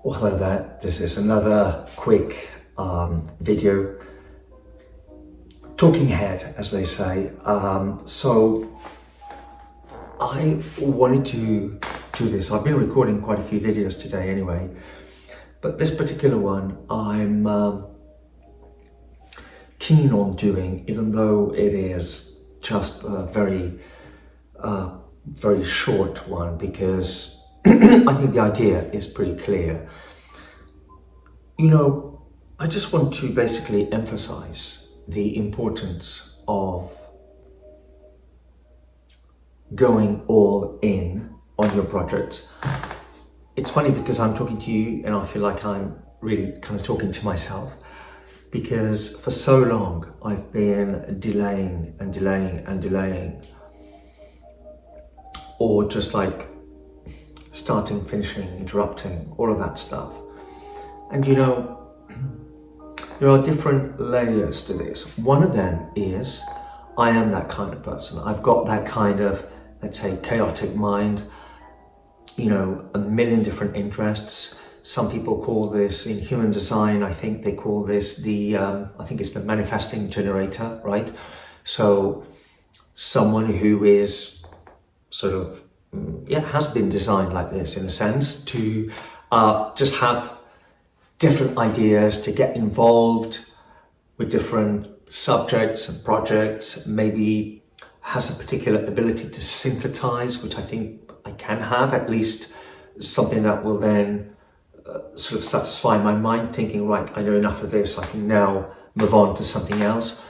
Well, hello there. This is another quick video, talking head, as they say. So I wanted to do this. I've been recording quite a few videos today anyway, but this particular one I'm keen on doing, even though it is just a very short one, because I think the idea is pretty clear. I just want to basically emphasize the importance of going all in on your projects. It's funny because I'm talking to you and I feel like I'm really kind of talking to myself, because for so long I've been delaying, or just like starting, finishing, interrupting, all of that stuff. And there are different layers to this. One of them is I am that kind of person. I've got that kind of, let's say, chaotic mind, a million different interests. Some people call this, in human design, I think they call this I think it's the manifesting generator, right? So someone who is sort of, has been designed like this, in a sense, to just have different ideas, to get involved with different subjects and projects, maybe has a particular ability to synthesize, which I think I can have, at least something that will then sort of satisfy my mind, thinking, right, I know enough of this, I can now move on to something else.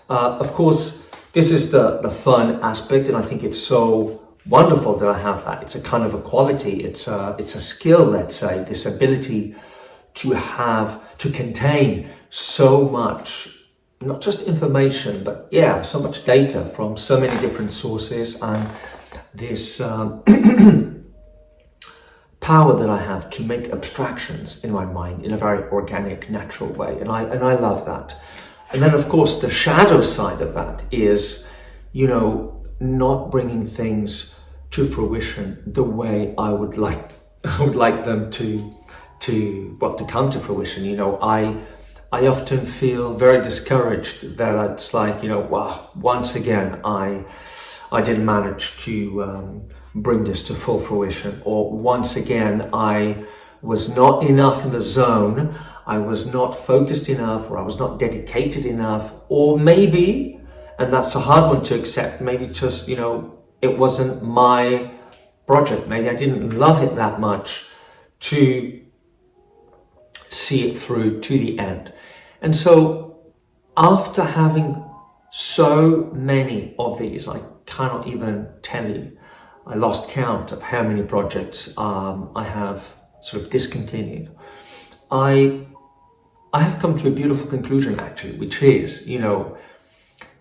Of course, this is the fun aspect, and I think it's so wonderful that I have that. It's a kind of a quality, it's a skill, let's say, this ability to contain so much, not just information, but so much data from so many different sources, and this power that I have to make abstractions in my mind in a very organic, natural way, and I love that. And then, of course, the shadow side of that is, not bringing things to fruition the way I would like them to come to fruition. I often feel very discouraged that it's like, wow, once again I didn't manage to bring this to full fruition, or once again I was not enough in the zone, I was not focused enough, or I was not dedicated enough, or maybe, and that's a hard one to accept, maybe just, it wasn't my project, maybe I didn't love it that much to see it through to the end. And so after having so many of these, I cannot even tell you, I lost count of how many projects I have sort of discontinued. I have come to a beautiful conclusion, actually, which is,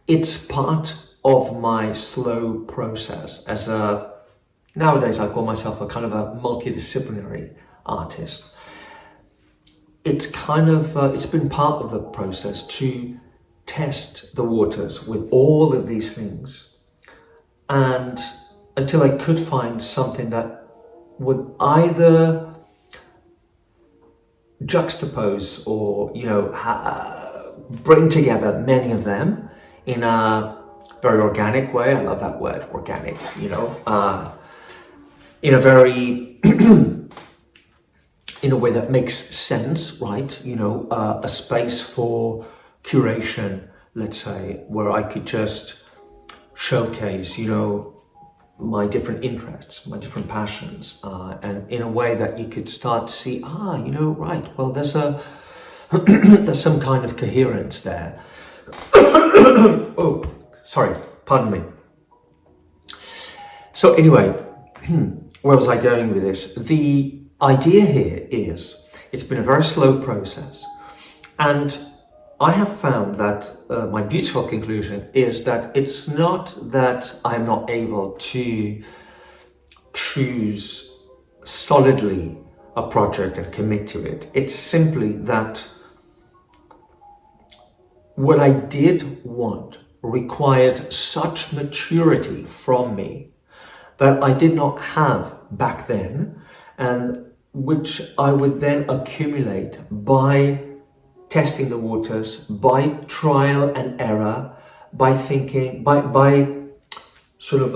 it's part of my slow process. Nowadays I call myself a kind of a multidisciplinary artist. It's kind of, it's been part of the process to test the waters with all of these things, and until I could find something that would either juxtapose or, bring together many of them in a very organic way. I love that word, organic, in a very in a way that makes sense, right? A space for curation, let's say, where I could just showcase, my different interests, my different passions, and in a way that you could start to see, right, well, there's there's some kind of coherence there. Oh, sorry, pardon me. So anyway, where was I going with this? The idea here is, it's been a very slow process, and I have found that my beautiful conclusion is that it's not that I'm not able to choose solidly a project and commit to it. It's simply that what I did want required such maturity from me that I did not have back then, and which I would then accumulate by testing the waters, by trial and error, by thinking, by sort of,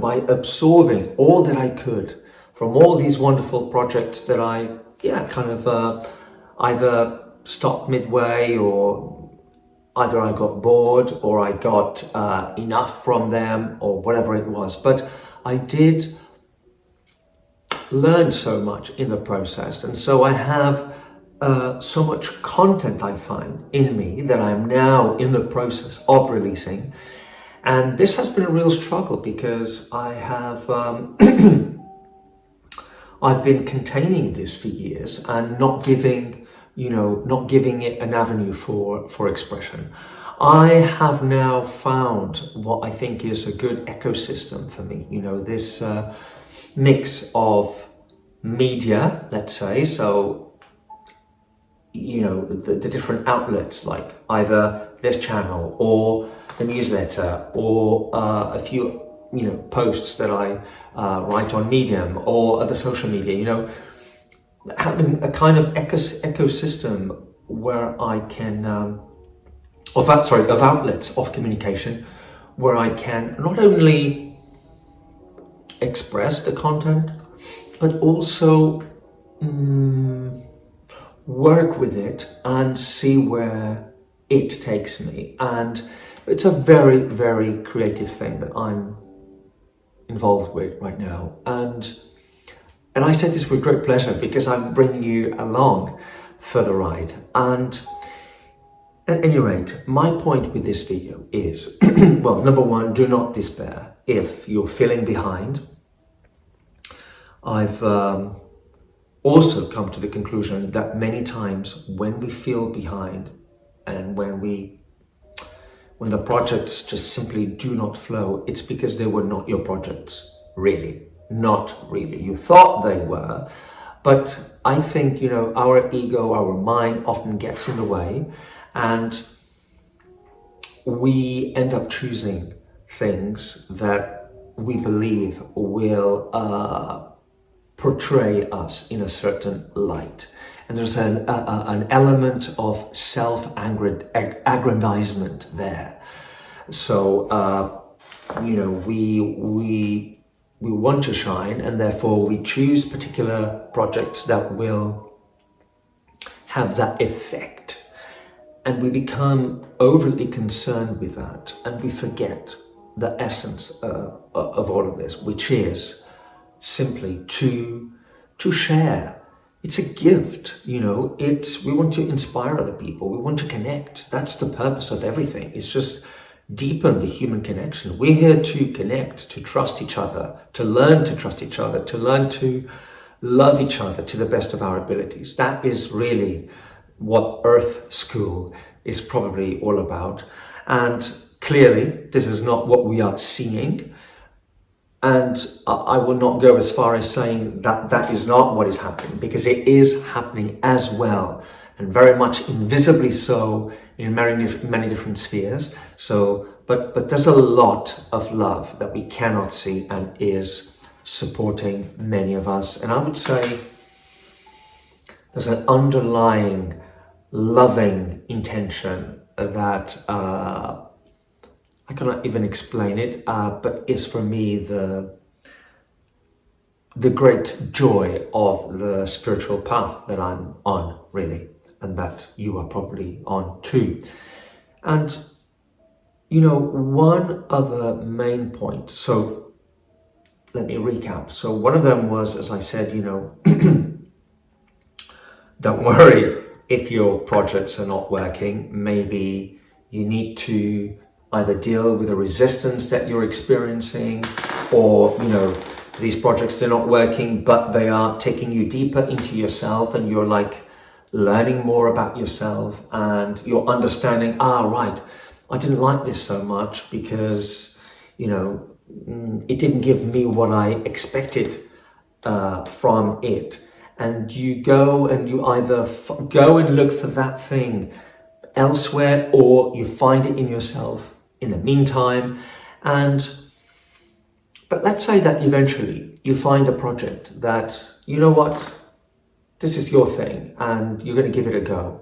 by absorbing all that I could from all these wonderful projects that I, either stopped midway, or either I got bored or I got enough from them, or whatever it was. But I did learn so much in the process, and so I have so much content, I find, in me that I'm now in the process of releasing. And this has been a real struggle, because I have I've been containing this for years and not giving it an avenue for expression. I have now found what I think is a good ecosystem for me. This mix of media, let's say, so the different outlets, like either this channel or the newsletter, or a few posts that I write on Medium or other social media, having a kind of ecosystem where I can of outlets of communication, where I can not only express the content, but also work with it and see where it takes me. And it's a very, very creative thing that I'm involved with right now. And I say this with great pleasure, because I'm bringing you along for the ride. And at any rate, my point with this video is, well, number one, do not despair if you're feeling behind. I've also come to the conclusion that many times when we feel behind, and when the projects just simply do not flow, it's because they were not your projects, really. Not really. You thought they were, but I think, our ego, our mind often gets in the way, and we end up choosing things that we believe will portray us in a certain light. And there's an element of self-aggrandizement there. So, we want to shine, and therefore we choose particular projects that will have that effect. And we become overly concerned with that, and we forget the essence of all of this, which is simply to share. It's a gift, we want to inspire other people. We want to connect. That's the purpose of everything. It's just deepen the human connection. We're here to connect, to trust each other, to learn to trust each other, to learn to love each other to the best of our abilities. That is really what Earth School is probably all about. And clearly, this is not what we are seeing. And I will not go as far as saying that that is not what is happening, because it is happening as well, and very much invisibly so in many different spheres. So, but there's a lot of love that we cannot see and is supporting many of us. And I would say there's an underlying loving intention that I cannot even explain it, but is for me the great joy of the spiritual path that I'm on, really, and that you are probably on too. And, one other main point, so let me recap. So one of them was, as I said, don't worry if your projects are not working. Maybe you need to either deal with the resistance that you're experiencing, or, these projects are not working, but they are taking you deeper into yourself, and you're like learning more about yourself, and you're understanding, right, I didn't like this so much because, it didn't give me what I expected from it. And you go and you either go and look for that thing elsewhere, or you find it in yourself in the meantime. And But let's say that eventually you find a project that, you know what, this is your thing and you're going to give it a go.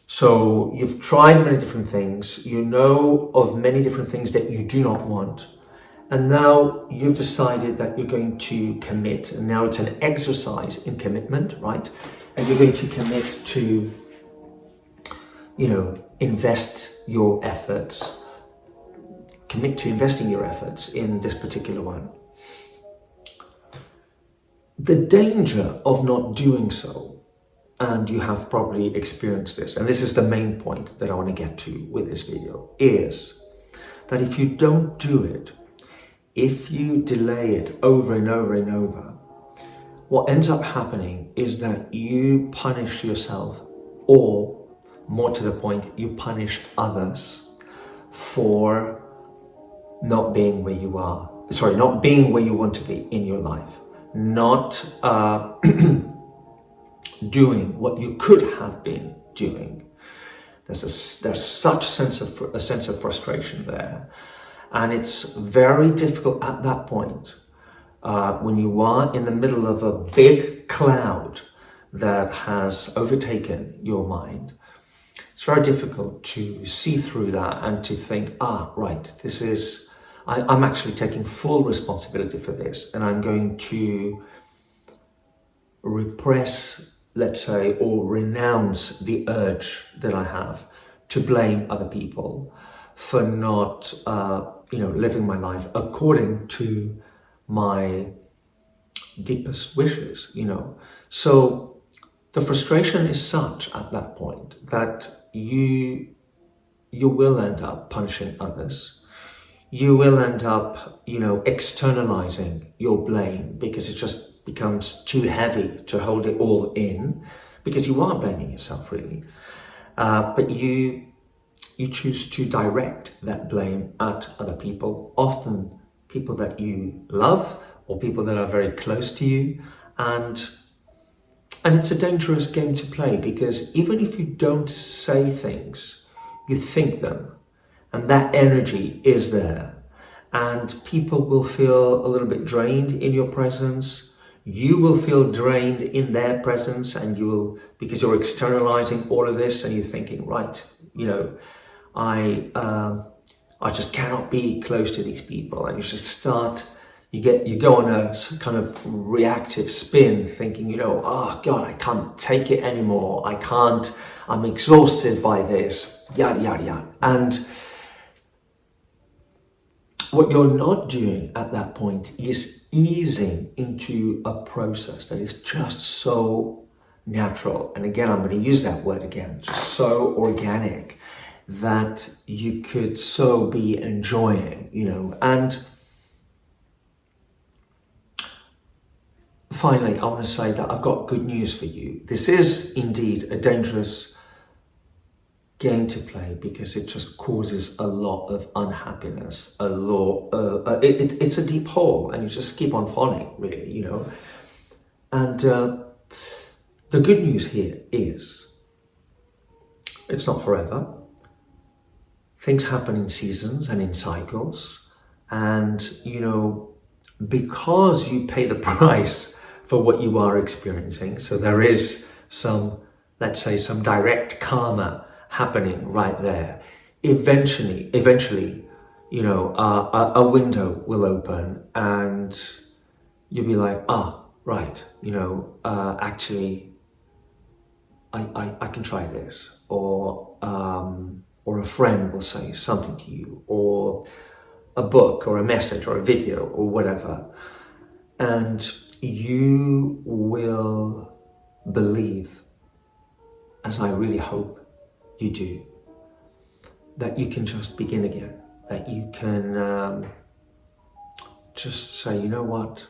So you've tried many different things, you know of many different things that you do not want, and now you've decided that you're going to commit, and now it's an exercise in commitment, right? And you're going to commit to, invest your efforts, commit to investing your efforts in this particular one. The danger of not doing so, and you have probably experienced this, and this is the main point that I want to get to with this video, is that if you don't do it, if you delay it over and over and over, what ends up happening is that you punish yourself, or more to the point, you punish others for not being where you are. Not being where you want to be in your life. Not doing what you could have been doing. There's such a sense of frustration there, and it's very difficult at that point when you are in the middle of a big cloud that has overtaken your mind. It's very difficult to see through that and to think, right, this is, I'm actually taking full responsibility for this, and I'm going to repress, let's say, or renounce the urge that I have to blame other people for not, living my life according to my deepest wishes, So the frustration is such at that point that you will end up punishing others. You will end up, externalizing your blame because it just becomes too heavy to hold it all in, because you are blaming yourself really. But you choose to direct that blame at other people, often people that you love or people that are very close to you. And it's a dangerous game to play, because even if you don't say things, you think them, and that energy is there, and people will feel a little bit drained in your presence. You will feel drained in their presence, and because you're externalizing all of this, and you're thinking, right, I just cannot be close to these people, and you just you go on a kind of reactive spin, thinking, oh God, I can't take it anymore. I'm exhausted by this, yada, yada, yada. And what you're not doing at that point is easing into a process that is just so natural. And again, I'm going to use that word again, just so organic, that you could so be enjoying, And finally, I want to say that I've got good news for you. This is indeed a dangerous game to play, because it just causes a lot of unhappiness, it's a deep hole, and you just keep on falling, really, And the good news here is it's not forever. Things happen in seasons and in cycles, and because you pay the price for what you are experiencing, so there is some, let's say, some direct karma happening right there. Eventually, a window will open, and you'll be like, right, actually, I can try this, or a friend will say something to you, or a book, or a message, or a video, or whatever, and you will believe, as I really hope you do, that you can just begin again, that you can just say, you know what,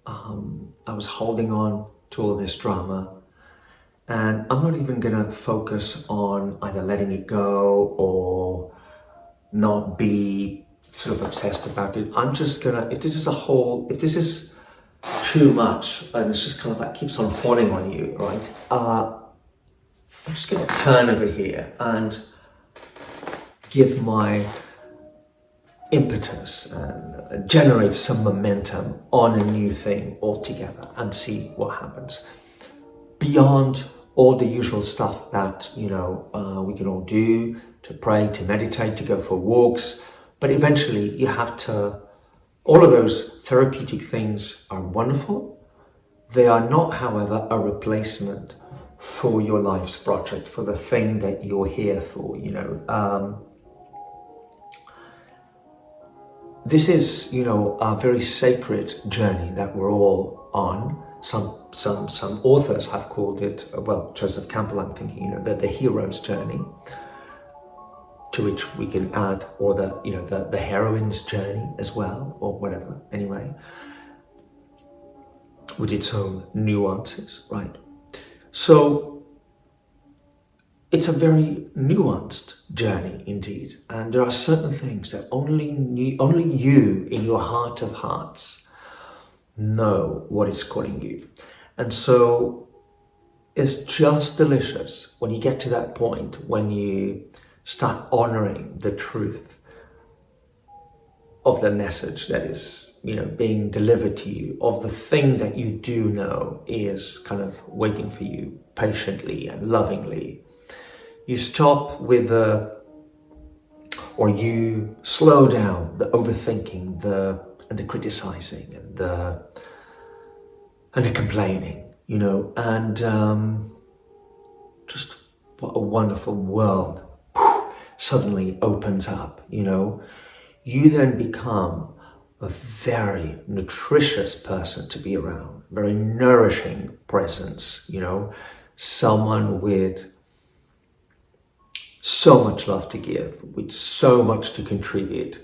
I was holding on to all this drama, and I'm not even going to focus on either letting it go or not be sort of obsessed about it. I'm just going to, if this is too much, and it's just kind of like keeps on falling on you, right? I'm just going to turn over here and give my impetus and generate some momentum on a new thing altogether and see what happens. Beyond all the usual stuff that, we can all do, to pray, to meditate, to go for walks, but eventually you have to, all of those therapeutic things are wonderful. They are not, however, a replacement for your life's project, for the thing that you're here for, This is, a very sacred journey that we're all on. Some authors have called it, Joseph Campbell, I'm thinking, the hero's journey, to which we can add, or the heroine's journey as well, or whatever, anyway, with its own nuances, right? So it's a very nuanced journey indeed, and there are certain things that only you in your heart of hearts know what is calling you. And so it's just delicious when you get to that point, when you start honoring the truth of the message that is, being delivered to you, of the thing that you do know is kind of waiting for you patiently and lovingly. You stop with or you slow down the overthinking, and the criticizing, and the complaining, and just what a wonderful world suddenly opens up, You then become a very nutritious person to be around, very nourishing presence, someone with so much love to give, with so much to contribute.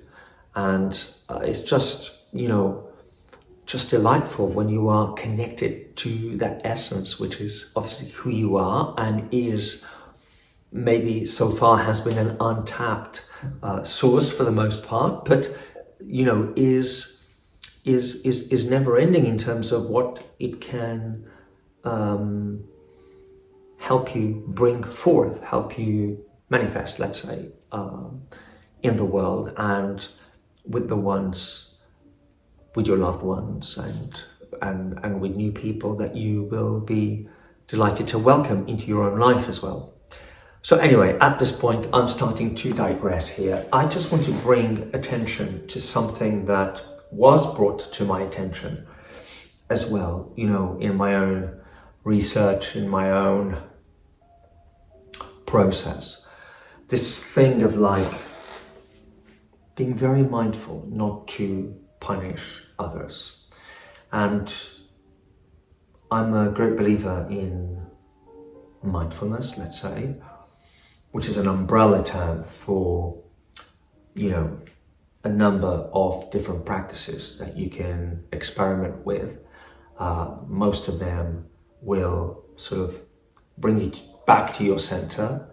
And it's just, just delightful when you are connected to that essence, which is obviously who you are, and is maybe so far has been an untapped source for the most part, but is never ending in terms of what it can help you bring forth, help you manifest, let's say, in the world and with your loved ones and with new people that you will be delighted to welcome into your own life as well. So anyway, at this point, I'm starting to digress here. I just want to bring attention to something that was brought to my attention as well, in my own research, in my own process. This thing of being very mindful not to punish others. And I'm a great believer in mindfulness, let's say, which is an umbrella term for, a number of different practices that you can experiment with. Most of them will sort of bring you back to your center.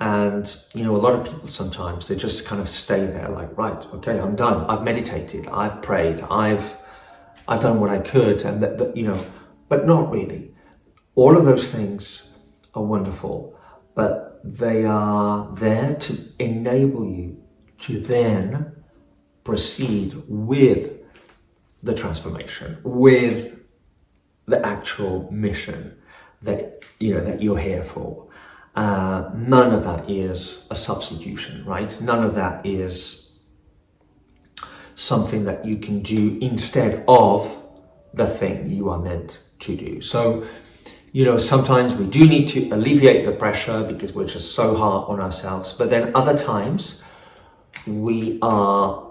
And, a lot of people sometimes, they just kind of stay there right, okay, I'm done. I've meditated, I've prayed, I've done what I could, and but not really. All of those things are wonderful, but they are there to enable you to then proceed with the transformation, with the actual mission that you're here for. None of that is a substitution, right? None of that is something that you can do instead of the thing you are meant to do. So, sometimes we do need to alleviate the pressure because we're just so hard on ourselves. But then other times we are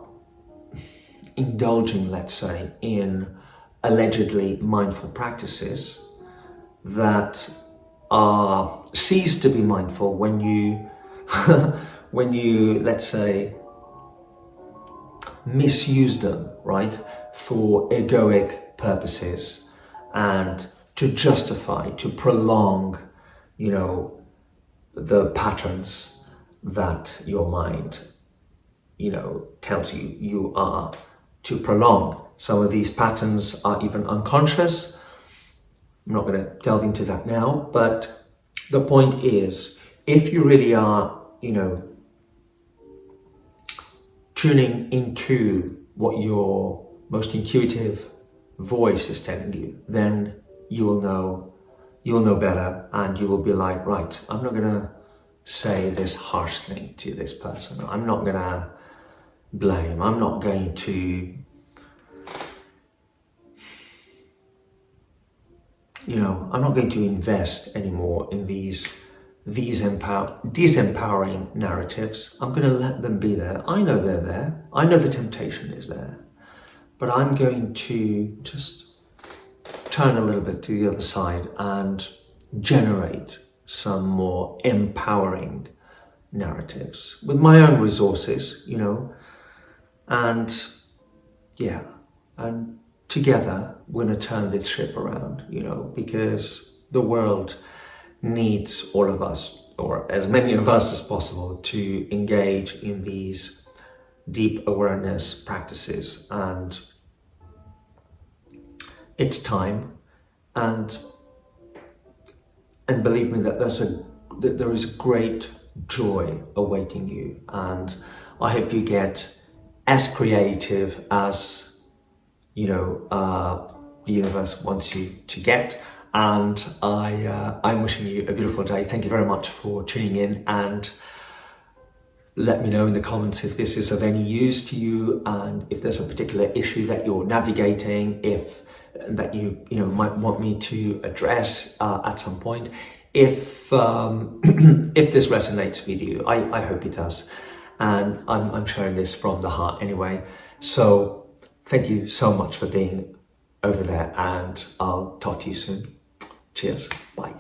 indulging, let's say, in allegedly mindful practices that are cease to be mindful when you let's say misuse them, right, for egoic purposes and to justify, to prolong, the patterns that your mind, tells you are to prolong. Some of these patterns are even unconscious. I'm not going to delve into that now, but the point is, if you really are, tuning into what your most intuitive voice is telling you, then you'll know better, and you will be like, right, I'm not gonna say this harsh thing to this person. I'm not gonna blame. I'm not going to, I'm not going to invest anymore in these disempowering narratives. I'm going to let them be there. I know they're there. I know the temptation is there. But I'm going to just turn a little bit to the other side and generate some more empowering narratives with my own resources, and yeah, and together we're going to turn this ship around, because the world needs all of us, or as many of us as possible, to engage in these deep awareness practices. And it's time, and believe me that there is a great joy awaiting you, and I hope you get as creative as the universe wants you to get. And I'm wishing you a beautiful day. Thank you very much for tuning in, and let me know in the comments if this is of any use to you, and if there's a particular issue that you're navigating, that you might want me to address at some point. If if this resonates with you, I hope it does, and I'm sharing this from the heart anyway. So thank you so much for being over there, and I'll talk to you soon. Cheers. Bye.